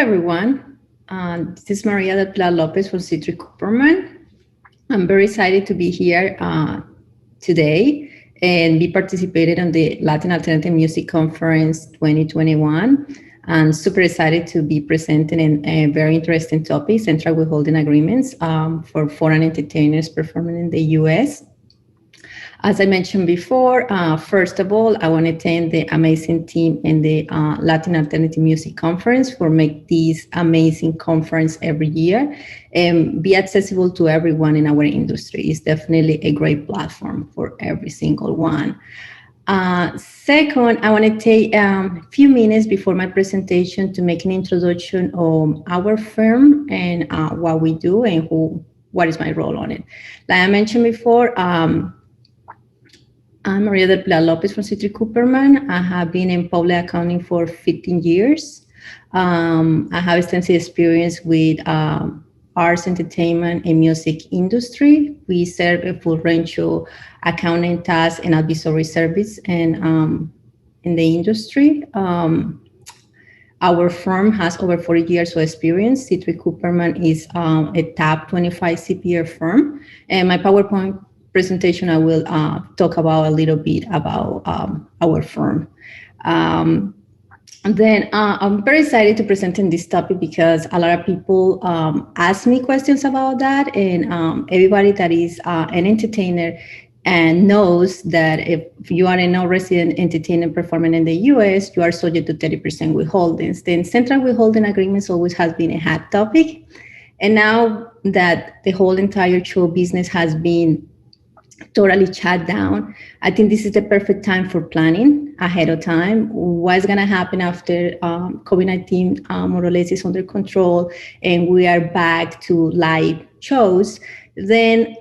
everyone. This is Maria del Pilar Lopez from Citrin Cooperman. I'm very excited to be here today and be participating on the Latin Alternative Music Conference 2021. I'm super excited to be presenting a very interesting topic, central withholding agreements for foreign entertainers performing in the US. As I mentioned before, first of all, I want to thank the amazing team in the Latin Alternative Music Conference for making this amazing conference every year and be accessible to everyone in our industry. It's definitely a great platform for every single one. Second, I want to take a few minutes before my presentation to make an introduction on our firm and what we do and what is my role on it. Like I mentioned before, I'm Maria del Pilar Lopez from Citrin Cooperman. I have been in public accounting for 15 years. I have extensive experience with arts, entertainment, and music industry. We serve a full range of accounting tasks and advisory service in the industry. Our firm has over 40 years of experience. Citrin Cooperman is a top 25 CPA firm. And my PowerPoint presentation, I will talk about a little bit about our firm. And then I'm very excited to present in this topic because a lot of people ask me questions about that, and everybody that is an entertainer and knows that if you are a non-resident entertainer performing in the US, you are subject to 30% withholdings. Then central withholding agreements always has been a hot topic. And now that the whole entire show business has been totally shut down, I think this is the perfect time for planning ahead of time. What's going to happen after COVID-19 more or less is under control and we are back to live shows, then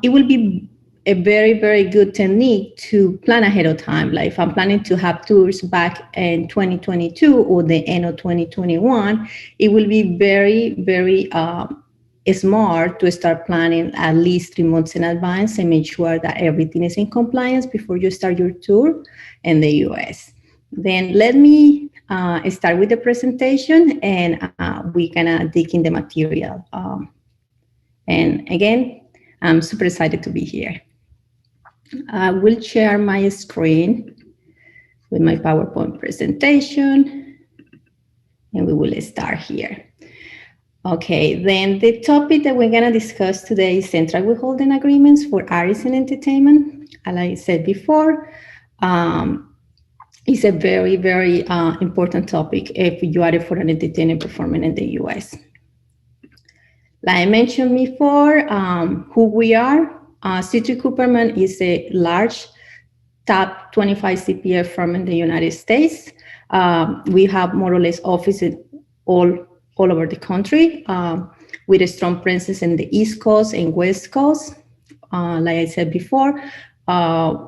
it will be a very, very good technique to plan ahead of time. Like if I'm planning to have tours back in 2022 or the end of 2021, it will be very, very smart to start planning at least 3 months in advance and make sure that everything is in compliance before you start your tour in the US. Then let me start with the presentation and we're gonna dig in the material. And again, I'm super excited to be here. I will share my screen with my PowerPoint presentation and we will start here. Okay, then the topic that we're going to discuss today is central withholding agreements for artists and entertainment. As I said before, it's a very, very important topic if you are a foreign entertainer performing in the US. Like I mentioned before, who we are, Citrin Cooperman is a large top 25 CPA firm in the United States. We have more or less offices all over the country with a strong presence in the East Coast and West Coast. Like I said before,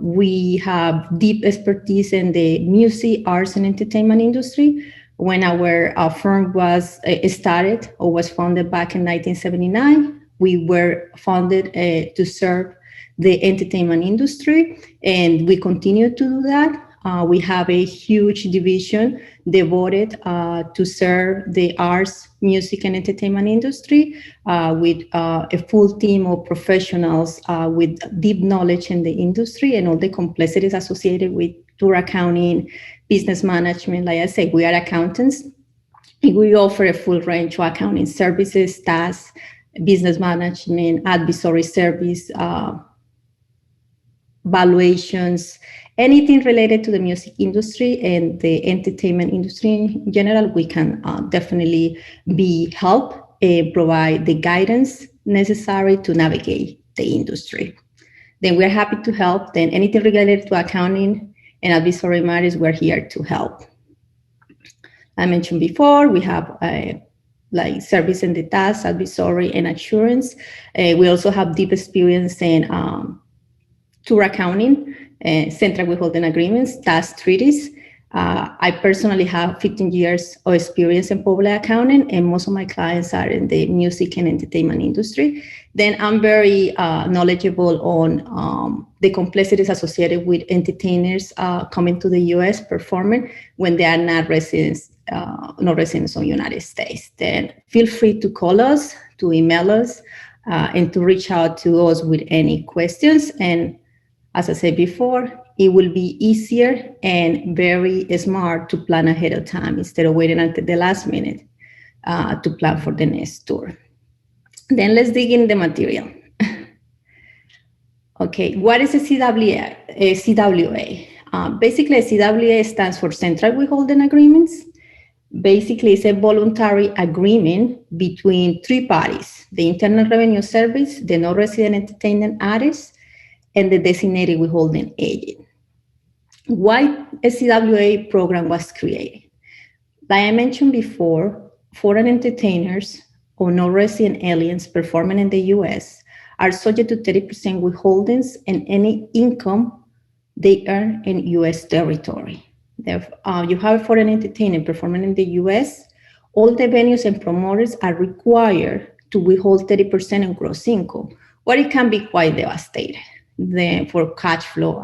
we have deep expertise in the music, arts, and entertainment industry. When our firm was started or was founded back in 1979, we were founded to serve the entertainment industry, and we continue to do that. We have a huge division devoted to serve the arts, music, and entertainment industry with a full team of professionals with deep knowledge in the industry and all the complexities associated with tour accounting, business management. Like I said, we are accountants. We offer a full range of accounting services, tasks, business management, advisory service, valuations, anything related to the music industry and the entertainment industry in general. We can definitely be help and provide the guidance necessary to navigate the industry. Then we're happy to help. Then anything related to accounting and advisory matters, we're here to help. I mentioned before, we have like service in the tax, advisory, and assurance. We also have deep experience in tour accounting, central withholding agreements, tax treaties. I personally have 15 years of experience in public accounting, and most of my clients are in the music and entertainment industry. Then I'm very knowledgeable on the complexities associated with entertainers coming to the US performing when they are not residents non-residents of the United States. Then feel free to call us, to email us, and to reach out to us with any questions. And as I said before, it will be easier and very smart to plan ahead of time instead of waiting until the last minute to plan for the next tour. Then let's dig in the material. Okay, what is a CWA? Basically, a CWA stands for Central Withholding Agreements. Basically, it's a voluntary agreement between three parties: the Internal Revenue Service, the non-resident entertainment artist, and the designated withholding agent. Why a CWA program was created? Like I mentioned before, foreign entertainers or non-resident aliens performing in the U.S. are subject to 30% withholdings and any income they earn in U.S. territory. You have a foreign entertainer performing in the U.S., all the venues and promoters are required to withhold 30% of gross income, or it can be quite devastating for cash flow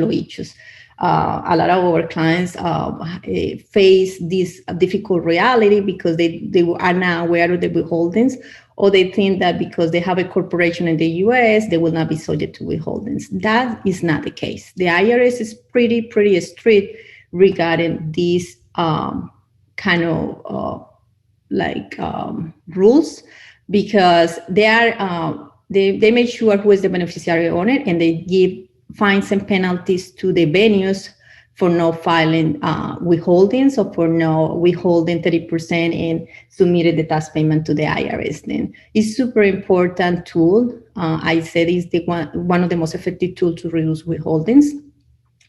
issues. A lot of our clients face this difficult reality because they are not aware of the withholdings, or they think that because they have a corporation in the US, they will not be subject to withholdings. That is not the case. The IRS is pretty strict regarding these kind of rules, because they make sure who is the beneficiary owner, and they give fines and penalties to the venues for not filing withholdings or for not withholding 30% and submitted the tax payment to the IRS. Then it's super important tool. I said it's one of the most effective tools to reduce withholdings.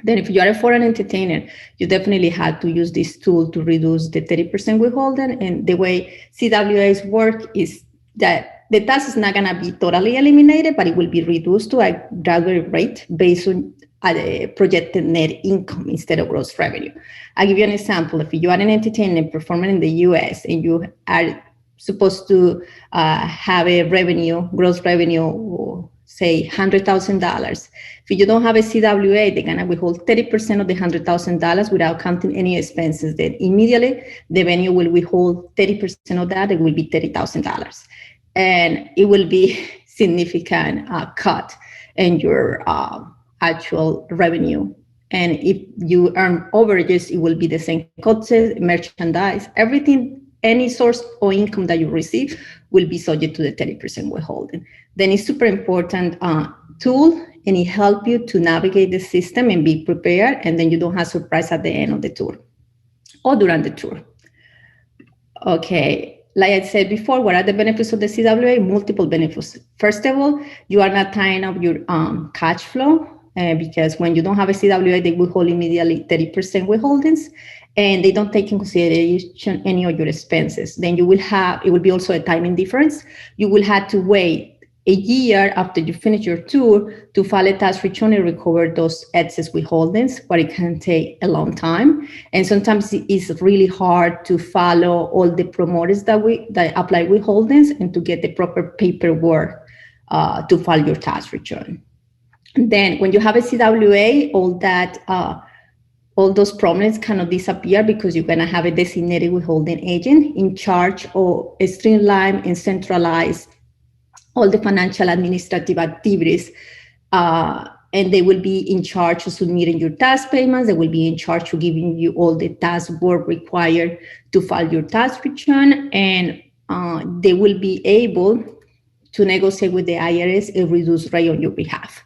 Then if you are a foreign entertainer, you definitely have to use this tool to reduce the 30% withholding. And the way CWAs work is that the tax is not going to be totally eliminated, but it will be reduced to a gradual rate based on the projected net income instead of gross revenue. I'll give you an example. If you are an entertainer performing in the US and you are supposed to have a gross revenue, say $100,000, if you don't have a CWA, they're going to withhold 30% of the $100,000 without counting any expenses. Then immediately the venue will withhold 30% of that. It will be $30,000. And it will be significant cut in your actual revenue. And if you earn overages, it will be the same costs, merchandise, everything, any source or income that you receive will be subject to the 30% withholding. Then it's super important tool, and it helps you to navigate the system and be prepared, and then you don't have surprise at the end of the tour or during the tour. Okay. Like I said before, what are the benefits of the CWA? Multiple benefits. First of all, you are not tying up your cash flow because when you don't have a CWA, they withhold immediately 30% withholdings, and they don't take in consideration any of your expenses. Then it will be also a timing difference. You will have to wait a year after you finish your tour to file a tax return and recover those excess withholdings, but it can take a long time. And sometimes it's really hard to follow all the promoters that apply withholdings and to get the proper paperwork to file your tax return. And then when you have a CWA, all those problems cannot disappear because you're going to have a designated withholding agent in charge of streamline and centralize all the financial administrative activities, and they will be in charge of submitting your tax payments. They will be in charge of giving you all the tax work required to file your tax return, and they will be able to negotiate with the IRS a reduced rate on your behalf.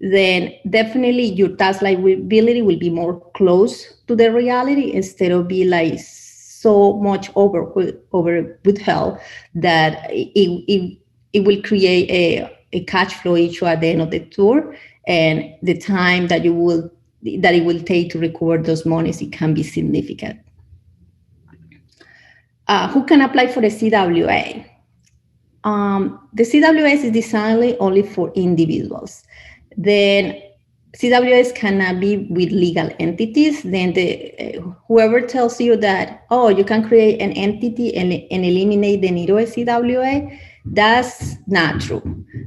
Then definitely your tax liability will be more close to the reality instead of be like so much over withheld that it will create a cash flow issue at the end of the tour, and the time that it will take to recover those monies, it can be significant. Who can apply for the CWA? The CWA is designed only for individuals. Then CWAs cannot be with legal entities. Then whoever tells you that, oh, you can create an entity and eliminate the need of a CWA, that's not true,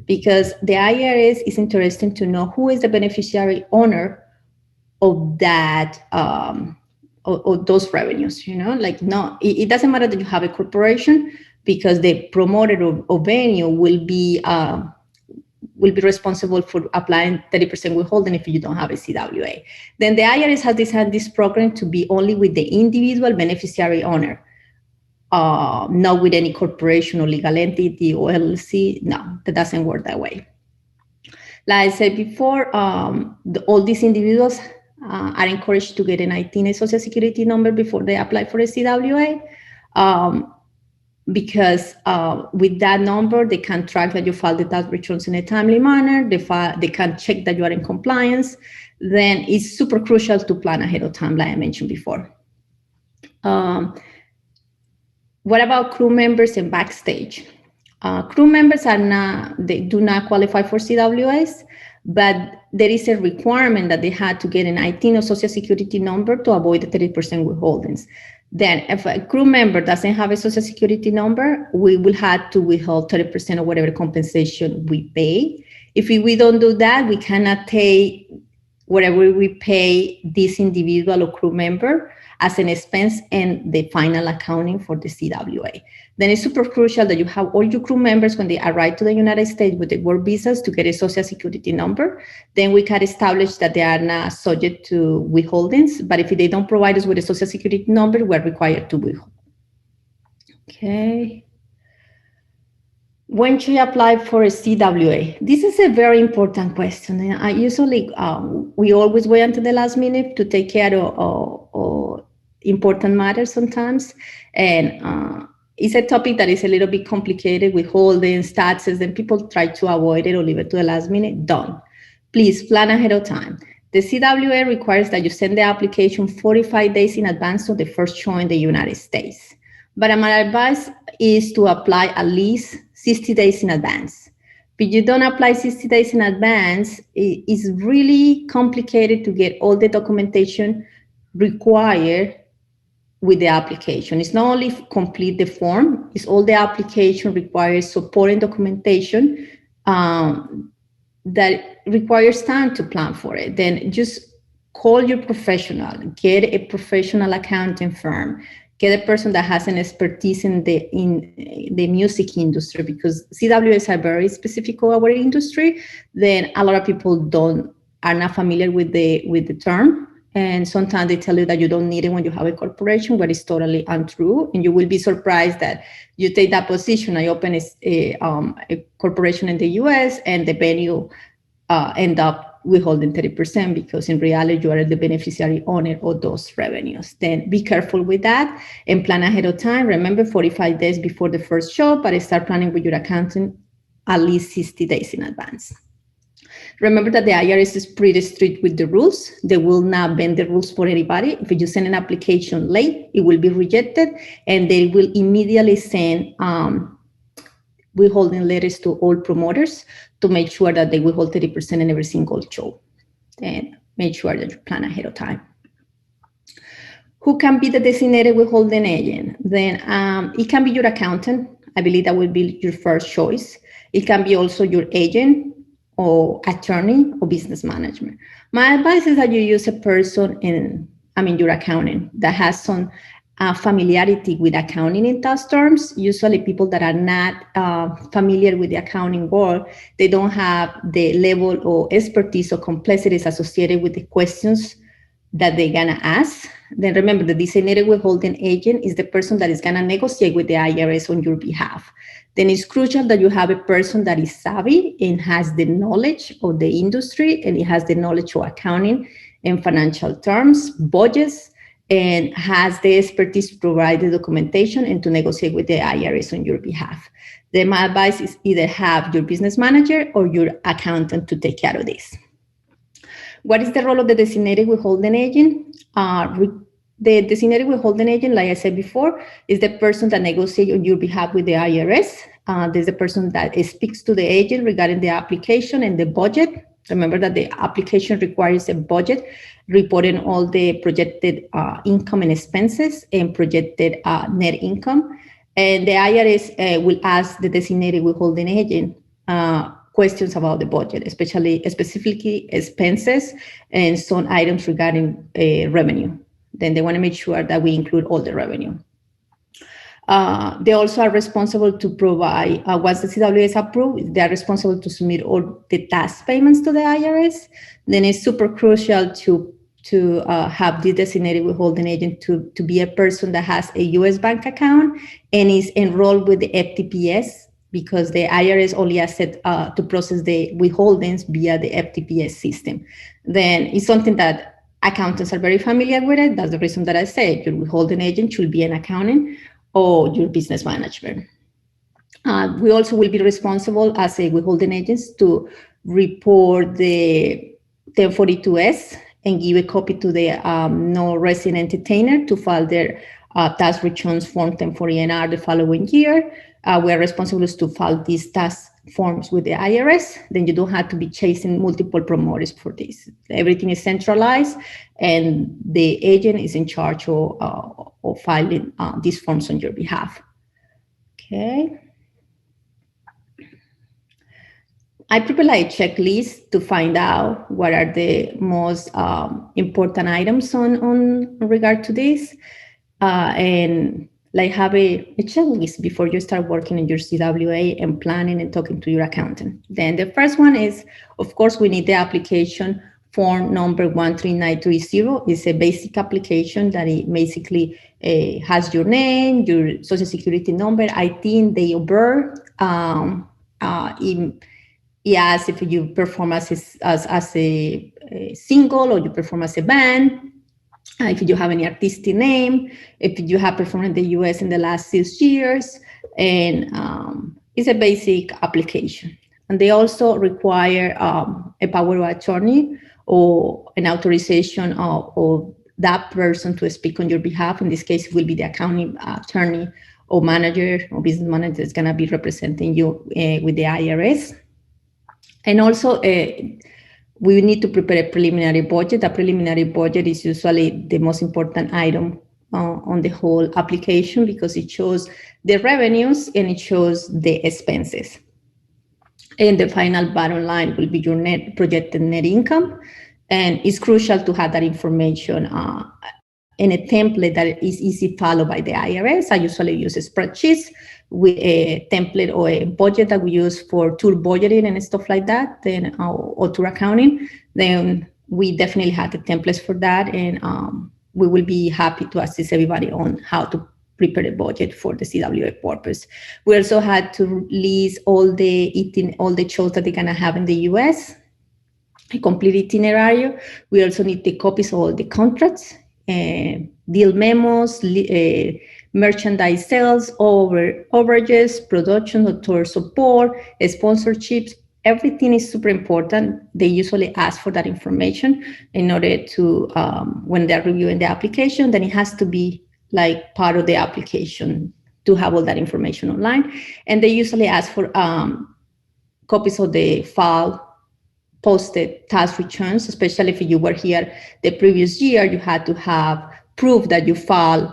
because the IRS is interested to know who is the beneficiary owner of that or those revenues, like no, it doesn't matter that you have a corporation, because the promoter or venue will be responsible for applying 30% withholding if you don't have a CWA. Then the IRS has designed this program to be only with the individual beneficiary owner, not with any corporation or legal entity or LLC. No, that doesn't work that way. Like I said before, all these individuals are encouraged to get an ITIN, a Social Security number, before they apply for a CWA, because with that number, they can track that you file the tax returns in a timely manner. They can check that you are in compliance. Then it's super crucial to plan ahead of time, like I mentioned before. What about crew members and backstage? Crew members they do not qualify for CWAs, but there is a requirement that they had to get an ITIN or Social Security number to avoid the 30% withholdings. Then if a crew member doesn't have a Social Security number, we will have to withhold 30% of whatever compensation we pay. If we don't do that, we cannot pay whatever we pay this individual or crew member as an expense in the final accounting for the CWA. Then it's super crucial that you have all your crew members, when they arrive to the United States with the work visas, to get a Social Security number. Then we can establish that they are not subject to withholdings. But if they don't provide us with a Social Security number, we're required to withhold. Okay. When should you apply for a CWA? This is a very important question. And I usually, we always wait until the last minute to take care of important matters sometimes. And it's a topic that is a little bit complicated with holdings, taxes, and people try to avoid it or leave it to the last minute. Don't. Please plan ahead of time. The CWA requires that you send the application 45 days in advance of the first show in the United States. But my advice is to apply at least 60 days in advance. If you don't apply 60 days in advance, it's really complicated to get all the documentation required with the application. It's not only complete the form, it's all the application requires supporting documentation that requires time to plan for it. Then just call your professional, get a professional accounting firm, get a person that has an expertise in the music industry, because CWAs are very specific to our industry. Then a lot of people are not familiar with the term. And sometimes they tell you that you don't need it when you have a corporation, but it's totally untrue. And you will be surprised that you take that position. I open a corporation in the US, and the venue end up withholding 30%, because in reality, you are the beneficiary owner of those revenues. Then be careful with that and plan ahead of time. Remember, 45 days before the first show, but start planning with your accountant at least 60 days in advance. Remember that the IRS is pretty strict with the rules. They will not bend the rules for anybody. If you send an application late, it will be rejected, and they will immediately send withholding letters to all promoters to make sure that they withhold 30% in every single show. And make sure that you plan ahead of time. Who can be the designated withholding agent? Then it can be your accountant. I believe that will be your first choice. It can be also your agent, or attorney, or business management. My advice is that you use a person your accountant that has some familiarity with accounting in tax terms. Usually people that are not familiar with the accounting world, they don't have the level of expertise or complexities associated with the questions that they're gonna ask. Then remember, the designated withholding agent is the person that is gonna negotiate with the IRS on your behalf. Then it's crucial that you have a person that is savvy and has the knowledge of the industry, and it has the knowledge of accounting and financial terms, budgets, and has the expertise to provide the documentation and to negotiate with the IRS on your behalf. Then my advice is either have your business manager or your accountant to take care of this. What is the role of the designated withholding agent? The designated withholding agent, like I said before, is the person that negotiates on your behalf with the IRS. There's the person that speaks to the agent regarding the application and the budget. Remember that the application requires a budget, reporting all the projected income and expenses and projected net income. And the IRS will ask the designated withholding agent questions about the budget, specifically expenses and some items regarding revenue. Then they want to make sure that we include all the revenue. They also are responsible to provide, once the CWA is approved, they are responsible to submit all the tax payments to the IRS. Then it's super crucial to have the designated withholding agent to be a person that has a U.S. bank account and is enrolled with the FTPS, because the IRS only accepts to process the withholdings via the FTPS system. Then it's something that accountants are very familiar with it. That's the reason that I say your withholding agent should be an accountant or your business manager. We also will be responsible as a withholding agents to report the 1042S and give a copy to the non-resident entertainer to file their tax returns form 1040NR the following year. We are responsible to file these tax forms with the IRS. Then you don't have to be chasing multiple promoters for this. Everything is centralized, and the agent is in charge of filing these forms on your behalf. Okay. I prepare like a checklist to find out what are the most important items on regard to this, and like have a checklist before you start working on your CWA and planning and talking to your accountant. Then the first one is, of course, we need the application form number 13930. It's a basic application that it basically has your name, your social security number, ID, date of birth. It asks if you perform as a single or you perform as a band. If you have any artistic name, if you have performed in the US in the last 6 years, and it's a basic application. And they also require a power of attorney or an authorization of that person to speak on your behalf. In this case, it will be the accounting attorney or manager or business manager that's going to be representing you with the IRS. And also, we need to prepare a preliminary budget. A preliminary budget is usually the most important item on the whole application, because it shows the revenues and it shows the expenses. And the final bottom line will be your projected net income. And it's crucial to have that information in a template that is easy followed by the IRS. I usually use a spreadsheet with a template or a budget that we use for tool budgeting and stuff like that, then or tool accounting. Then we definitely have the templates for that, and we will be happy to assist everybody on how to prepare a budget for the CWA purpose. We also had to list all the shows that they're gonna have in the US, a complete itinerary. We also need the copies of all the contracts, deal memos, merchandise sales, overages, production, author support, sponsorships. Everything is super important. They usually ask for that information in order to, when they're reviewing the application, then it has to be like part of the application to have all that information online. And they usually ask for copies of the file posted tax returns, especially if you were here the previous year, you had to have proof that you filed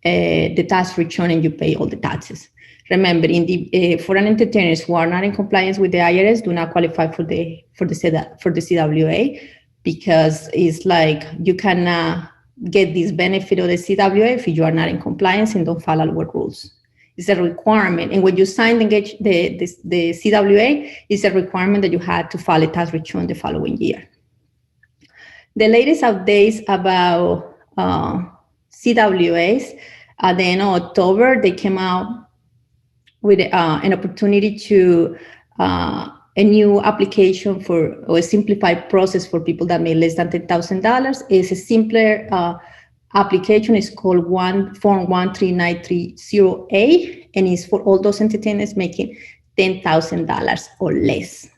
the tax return and you pay all the taxes. Remember, in the foreign entertainers who are not in compliance with the IRS do not qualify for the CWA, because it's like you cannot get this benefit of the CWA if you are not in compliance and don't follow our rules. It's a requirement, and when you sign the CWA, it's a requirement that you had to file a tax return the following year. The latest updates about CWAs, at the end of October, they came out with an opportunity to a new application for, or a simplified process for people that made less than $10,000. It's a simpler application. It's called Form 13930A, and it's for all those entertainers making $10,000 or less.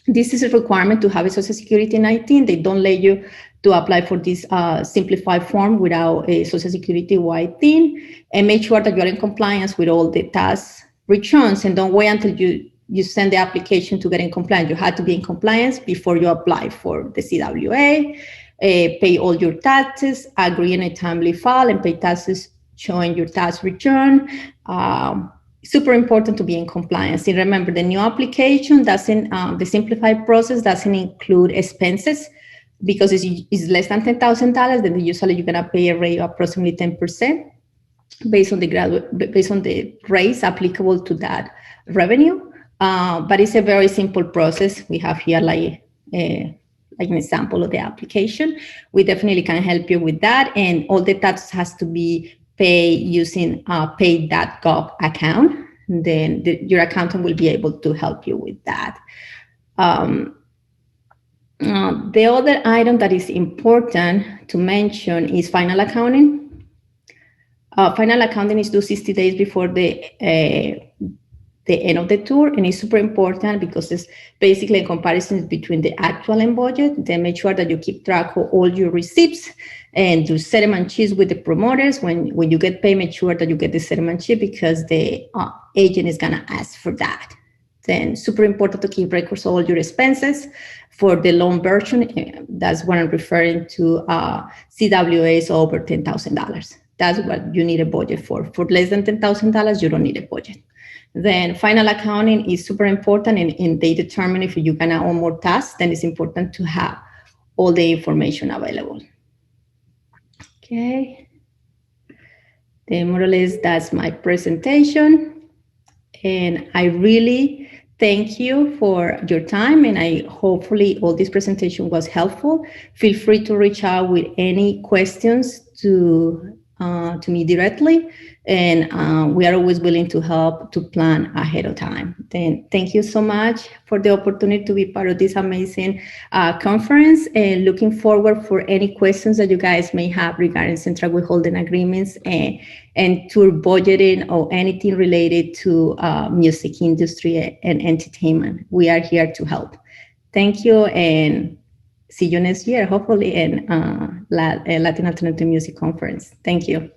This is a requirement to have a Social Security 19. They don't let you to apply for this simplified form without a Social Security Y-TIN, and make sure that you're in compliance with all the tax returns, and don't wait until you send the application to get in compliance. You have to be in compliance before you apply for the CWA, pay all your taxes, agree on a timely file, and pay taxes showing your tax return. Super important to be in compliance. And remember, the new application doesn't, the simplified process doesn't include expenses because it's less than $10,000, then usually you're gonna pay a rate of approximately 10% based on the rates applicable to that revenue. But it's a very simple process. We have here like an example of the application. We definitely can help you with that, and all the tax has to be paid using a pay.gov account. Then your accountant will be able to help you with that. The other item that is important to mention is final accounting. Final accounting is due 60 days before the end of the tour, and it's super important because it's basically a comparison between the actual and budget. Then make sure that you keep track of all your receipts and do settlement sheets with the promoters. When you get paid, make sure that you get the settlement sheet because the agent is gonna ask for that. Then super important to keep records of all your expenses. For the loan version, that's what I'm referring to, CWAs over $10,000. That's what you need a budget for. For less than $10,000, you don't need a budget. Then final accounting is super important, and they determine if you're gonna own more tasks, then it's important to have all the information available. Okay. Then more or less, that's my presentation. And I really thank you for your time, and hopefully all this presentation was helpful. Feel free to reach out with any questions to me directly, and we are always willing to help to plan ahead of time. Then thank you so much for the opportunity to be part of this amazing conference, and looking forward for any questions that you guys may have regarding central withholding agreements and tour budgeting or anything related to music industry and entertainment. We are here to help. Thank you, and see you next year, hopefully, in Latin Alternative Music Conference. Thank you.